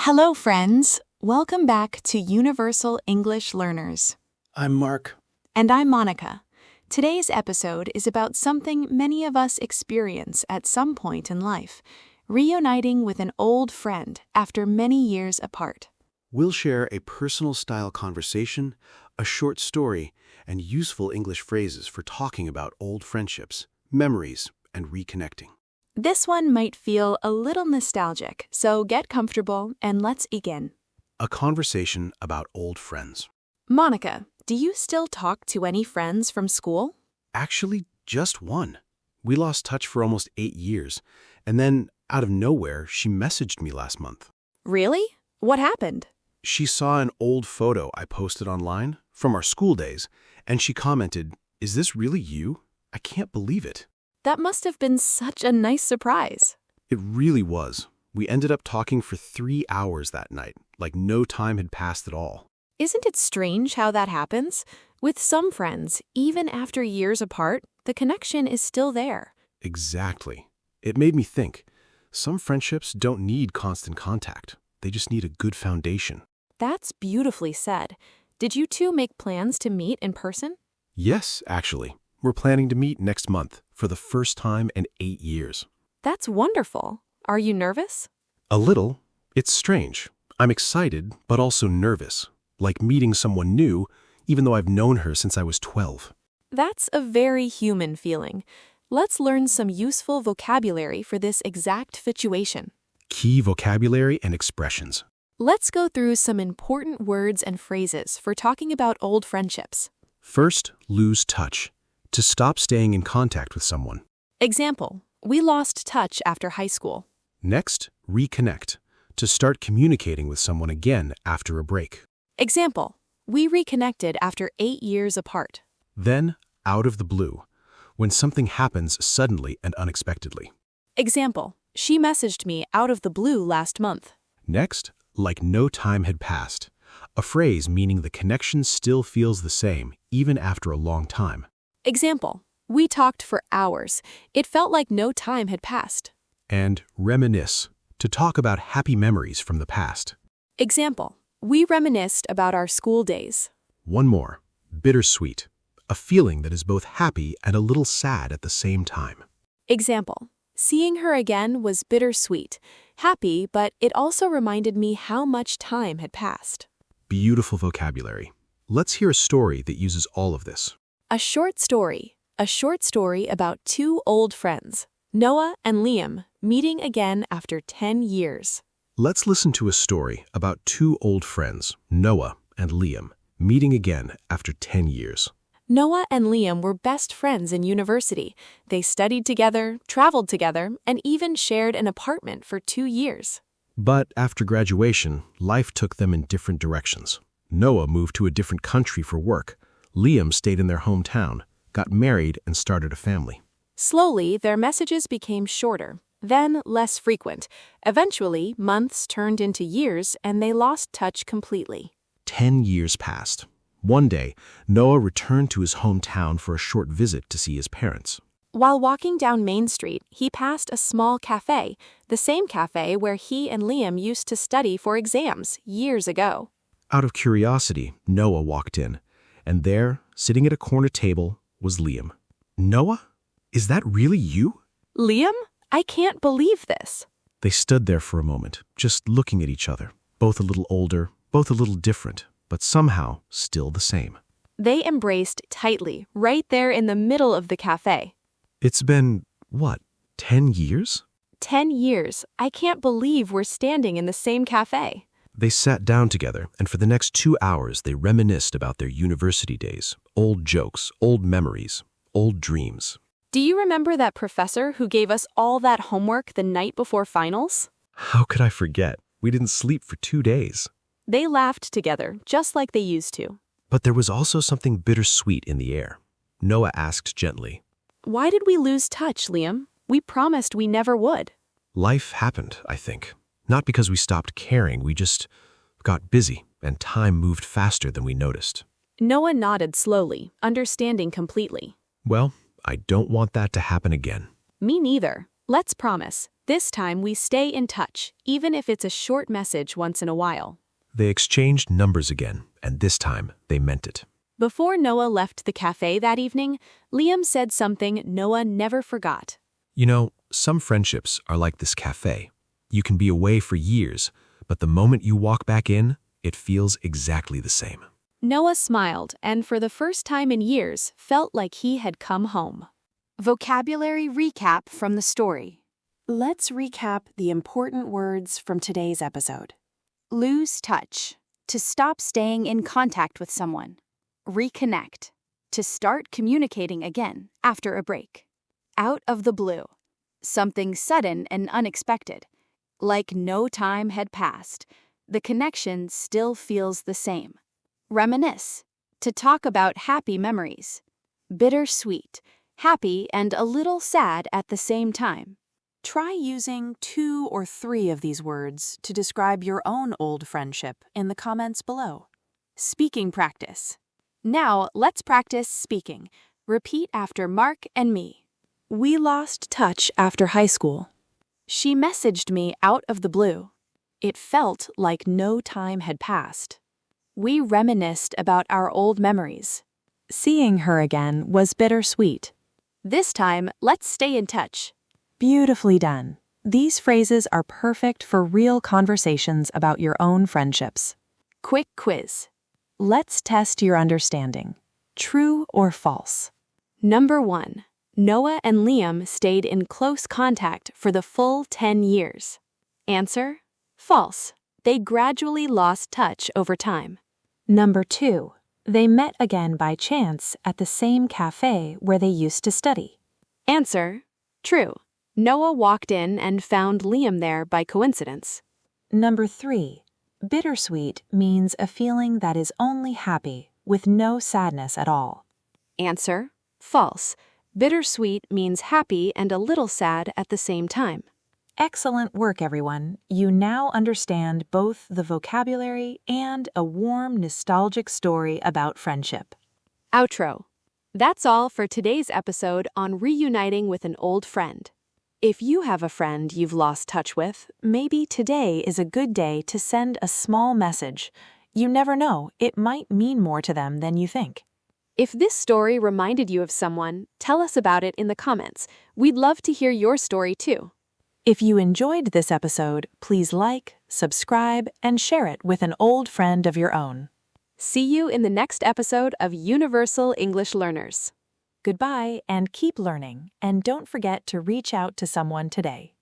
Hello, friends. Welcome back to Universal English Learners. I'm Mark. And I'm Monica. Today's episode is about something many of us experience at some point in life, reuniting with an old friend after many years apart. We'll share a personal style conversation, a short story, and useful English phrases for talking about old friendships, memories, and reconnecting. This one might feel a little nostalgic, so get comfortable and let's begin. A conversation about old friends. Monica, do you still talk to any friends from school? Actually, just one. We lost touch for almost 8 years, and then, out of nowhere, she messaged me last month. Really? What happened? She saw an old photo I posted online from our school days, and she commented, "Is this really you? I can't believe it." That must have been such a nice surprise. It really was. We ended up talking for 3 hours that night, like no time had passed at all. Isn't it strange how that happens? With some friends, even after years apart, the connection is still there. Exactly. It made me think, some friendships don't need constant contact. They just need a good foundation. That's beautifully said. Did you two make plans to meet in person? Yes, actually. We're planning to meet next month for the first time in 8 years. That's wonderful. Are you nervous? A little. It's strange. I'm excited, but also nervous. Like meeting someone new, even though I've known her since I was 12. That's a very human feeling. Let's learn some useful vocabulary for this exact situation. Key vocabulary and expressions. Let's go through some important words and phrases for talking about old friendships. First, lose touch. To stop staying in contact with someone. Example, we lost touch after high school. Next, reconnect. To start communicating with someone again after a break. Example, we reconnected after 8 years apart. Then, out of the blue. When something happens suddenly and unexpectedly. Example, she messaged me out of the blue last month. Next, like no time had passed. A phrase meaning the connection still feels the same, even after a long time. Example, we talked for hours. It felt like no time had passed. And reminisce, to talk about happy memories from the past. Example, we reminisced about our school days. One more, bittersweet, a feeling that is both happy and a little sad at the same time. Example, seeing her again was bittersweet, happy, but it also reminded me how much time had passed. Beautiful vocabulary. Let's hear a story that uses all of this. A short story about two old friends, Noah and Liam, meeting again after 10 years. Let's listen to a story about two old friends, Noah and Liam, meeting again after 10 years. Noah and Liam were best friends in university. They studied together, traveled together, and even shared an apartment for 2 years. But after graduation, life took them in different directions. Noah moved to a different country for work. Liam stayed in their hometown, got married, and started a family. Slowly, their messages became shorter, then less frequent. Eventually, months turned into years, and they lost touch completely. 10 years passed. One day, Noah returned to his hometown for a short visit to see his parents. While walking down Main Street, he passed a small cafe, the same cafe where he and Liam used to study for exams years ago. Out of curiosity, Noah walked in. And there, sitting at a corner table, was Liam. "Noah? Is that really you?" Liam? I can't believe this. They stood there for a moment, just looking at each other, both a little older, both a little different, but somehow still the same. They embraced tightly, right there in the middle of the cafe. It's been, what, 10 years? 10 years. I can't believe we're standing in the same cafe. They sat down together, and for the next 2 hours they reminisced about their university days, old jokes, old memories, old dreams. Do you remember that professor who gave us all that homework the night before finals? How could I forget? We didn't sleep for 2 days. They laughed together, just like they used to. But there was also something bittersweet in the air. Noah asked gently, Why did we lose touch, Liam? We promised we never would. Life happened, I think. Not because we stopped caring, we just got busy, and time moved faster than we noticed. Noah nodded slowly, understanding completely. Well, I don't want that to happen again. Me neither. Let's promise. This time we stay in touch, even if it's a short message once in a while. They exchanged numbers again, and this time they meant it. Before Noah left the cafe that evening, Liam said something Noah never forgot. You know, some friendships are like this cafe. You can be away for years, but the moment you walk back in, it feels exactly the same. Noah smiled and for the first time in years felt like he had come home. Vocabulary recap from the story. Let's recap the important words from today's episode. Lose touch, to stop staying in contact with someone. Reconnect, to start communicating again after a break. Out of the blue, something sudden and unexpected. Like no time had passed, the connection still feels the same. Reminisce, to talk about happy memories. Bittersweet, happy and a little sad at the same time. Try using 2 or 3 of these words to describe your own old friendship in the comments below. Speaking practice. Now let's practice speaking. Repeat after Mark and me. We lost touch after high school. She messaged me out of the blue. It felt like no time had passed. We reminisced about our old memories. Seeing her again was bittersweet. This time, let's stay in touch. Beautifully done. These phrases are perfect for real conversations about your own friendships. Quick quiz. Let's test your understanding. True or false? Number 1. Noah and Liam stayed in close contact for the full 10 years. Answer: false. They gradually lost touch over time. Number 2. They met again by chance at the same cafe where they used to study. Answer: true. Noah walked in and found Liam there by coincidence. Number 3. Bittersweet means a feeling that is only happy, with no sadness at all. Answer: false. Bittersweet means happy and a little sad at the same time. Excellent work, everyone. You now understand both the vocabulary and a warm, nostalgic story about friendship. Outro. That's all for today's episode on reuniting with an old friend. If you have a friend you've lost touch with, maybe today is a good day to send a small message. You never know, it might mean more to them than you think. If this story reminded you of someone, tell us about it in the comments. We'd love to hear your story too. If you enjoyed this episode, please like, subscribe, and share it with an old friend of your own. See you in the next episode of Universal English Learners. Goodbye and keep learning, and don't forget to reach out to someone today.